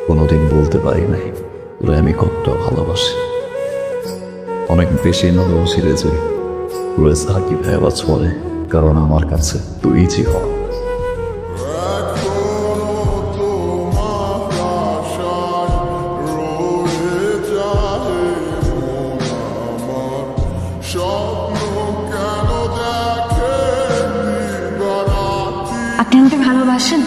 কোনোদিন বলতে পারি নাই তোরে আমি কত ভালোবাসি, অনেক বেশি ভালোবাসি রে যে তোরে সাকি ভাইবাজ বলে, কারণ আমার কাছে তুই জীবন। আপনি আমাকে ভালোবাসেন?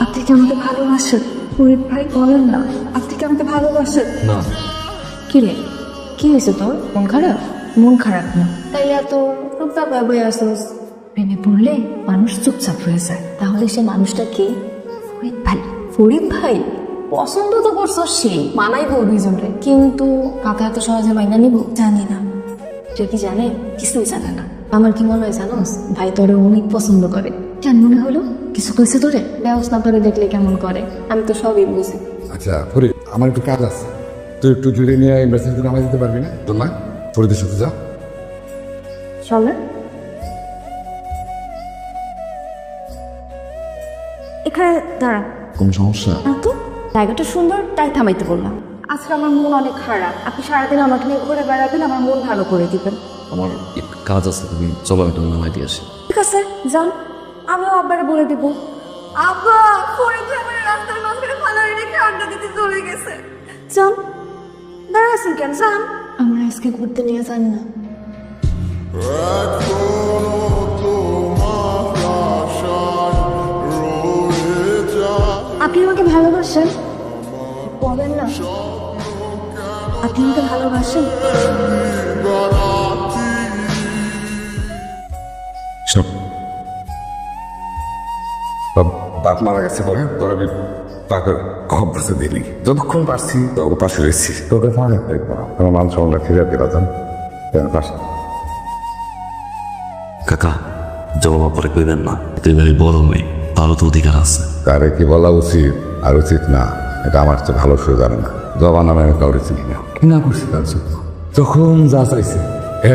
আপনি কি আমাকে ভালোবাসেন? ফরিদ ভাই বলেন না, আপনি কি আমাকে ভালোবাসেন? না, কি রে, কি হয়েছে তোর? মন খারাপ? মন খারাপ না তাইলে এত চুপচাপ হয়ে আসোস। প্রেমে পড়লে মানুষ চুপচাপ হয়ে যায়, তাহলে সে মানুষটা কে? ফরিদ ভাই। ফরিদ ভাই পছন্দ তো করছো, সে মানাই বল দুইজনরে, কিন্তু কাকা এত সহজে মাইনা নিব? জানি না। তুই কি জানে? কিছুই জানে না। আমার কি মনে হয় জানোস, ভাই তোরে অনেক পছন্দ করে। কেন মনে হলো? কিছু কইছে তোরে? ব্যবস্থা করে দেখলে কেমন করে, আমি তো সবই বুঝি। আচ্ছা ফরিদ, আমার একটু কাজ আছে, তুই একটু জুড়ে নিয়ে ইউনিভার্সিটিতে নামাই দিতে পারবি না? তোর না ফরিদের সাথে যা। চলে এখানে দাঁড়া। কোন সমস্যা? না তো, জায়গাটা সুন্দর তাই থামাইতে বললাম। আজকে আমার মন অনেক খারাপ, আপনি সারাদিন আমাকে নিয়ে ঘুরে বেড়াবেন, আমার মন ভালো করে দিবেন। আমার একটু কাজ আছে, তুমি চলো আমি তোমার নামাই দিয়ে আসি। ঠিক আছে যান, আমিও আব্বারে বলে দিব। আব্বা, ফরিদ ভাই আমার রাস্তার মাঝখানে ফালারে রেখে আড্ডা দিতে চলে গেছে। যান, দাঁড়াচ্ছেন কেন? যান, আমরা আজকে ঘুরতে নিয়ে যান না। আপনি আমাকে ভালোবাসেন? বলেন না, আপনি আমাকে ভালোবাসেন? শোন, বাপ মারা গেছে বলে তোর আমি তাকে খবরটা দিলি, যতক্ষণ পারছি তোকে পাশে রেখেছি, তোকে ফাঁকা আমার মান সম্মানটা ফিরে দিলা যান পাশে। কাকা জবাব পরে কইবেন না, তুই ভাই বড় মেয়ে, তারও তো অধিকার আছে। কারে কি বলা উচিত আর উচিত না এটা আমার তো ভালো করে জানে না। জবা নামে আমি কাউরে চিনি না, কি না করছি তার জন্য যখন যা চাইছে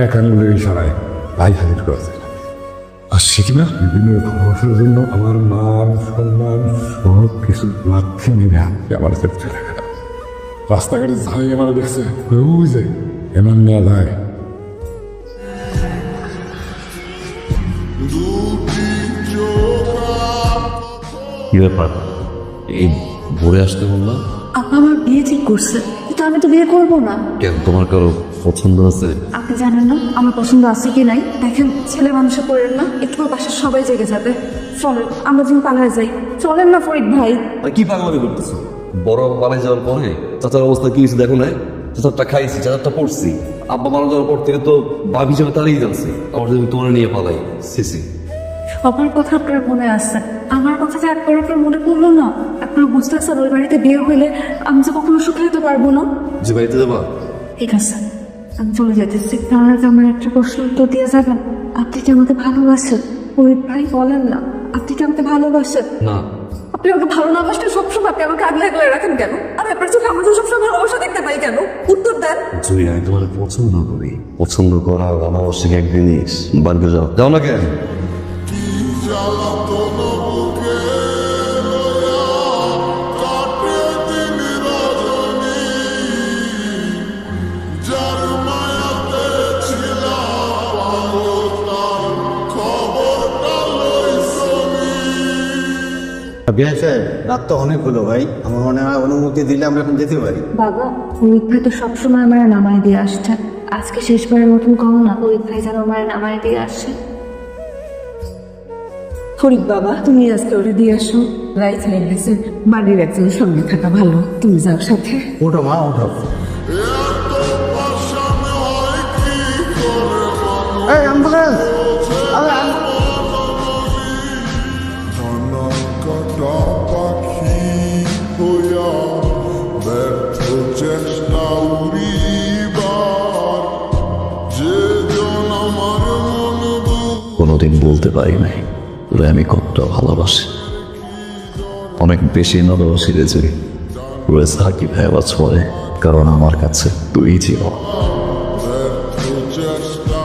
এক আঙুলের ইশারায় ভাই হাজির করেছে। আর সে কিনা বিভিন্ন ভালোবাসার জন্য আমার মান সম্মান সব কিছু লাথি মেরে হাতে আমার সাথে চলে গেল। রাস্তাঘাটে যাই আমার দেখছে ওই যে এমন নেওয়া যায়। কি ব্যাপার, এই ভোরে আসতে বললাম? আপা আমার বিয়ে ঠিক করছে, কিন্তু আমি তো বিয়ে করবো না। কেন, তোমার কারো পছন্দ আছে? আপনি জানেন না আমার পছন্দ আছে কি নাই? দেখেন, ছেলে মানুষে পড়েন না, একটু বাসার সবাই জেগে যাবে। চলেন আমরা যেন পালায় যাই। চলেন না ফরিদ ভাই। আর কি পাগলামি করতেছো? বড় পালাই যাওয়ার পরে চাচার অবস্থা কি হয়েছে দেখো না? চাচারটা খাইছি, চাচারটা পড়ছি, আব্বা মারা যাওয়ার পর থেকে তো বাঘ হিসেবে তাড়িয়ে যাচ্ছে, আমার যদি তোমার নিয়ে পালাই। সিসি সবার কথা আপনার মনে আসছে, আমার কথা যে একবার আপনার মনে পড়লো না। আপনার বুঝতে পারছেন ওই বাড়িতে বিয়ে হইলে আমি যে কখনো সুখে যেতে পারবো না। যে বাড়িতে যাবা? ঠিক আছে, আমি চলে যেতেছি। আপনারা যে আমার একটা প্রশ্ন উত্তর দিয়ে যাবেন, আপনি কি আমাকে ভালোবাসেন? ফরিদ ভাই বলেন না, আপনি কি আমাকে ভালোবাসেন? না। আপনি আমাকে ভালো না বাসলে সবসময় আপনি আমাকে আগলে আগলে রাখেন কেন? আমি আপনার চোখে আমার সবসময় ভালোবাসা দেখতে পাই কেন? উত্তর দেন। জুই, আমি তোমার পছন্দ করি। পছন্দ করা অনাবশ্যক এক জিনিস। বাড়িতে যাও, যাও না কেন? বিহাই সাহেব, রাত তো অনেক হলো ভাই, আমার মনে হয় অনুমতি দিলে আমরা এখন যেতে পারি। বাবা, ফরিদ ভাই তো সবসময় আমার নামায় দিয়ে আসছে, আজকে শেষবারের মতন কম না, ফরিদ ভাই যেন আমার নামায় দিয়ে আসছে। ফরিদ বাবা, তুমি আজকে ওরে দিয়ে আসো। রাইট হয়ে গেছে, বাড়ির একজনের সঙ্গে থাকা ভালো, তুমি যাও সাথে। ওঠো মা, ওঠো। এই অ্যাম্বুলেন্স! কাটা পাখি হইয়া ব্যর্থ চেষ্টা উড়িবার যে জন আমার মন কোনোদিন বলতে পারি নাই তোরে আমি কত ভালোবাসি, অনেক বেশি ভালোবাসি রে যে তোরে সাকি ভাইবাজ বলে, কারণ আমার কাছে তুই জীবন। চেষ্টা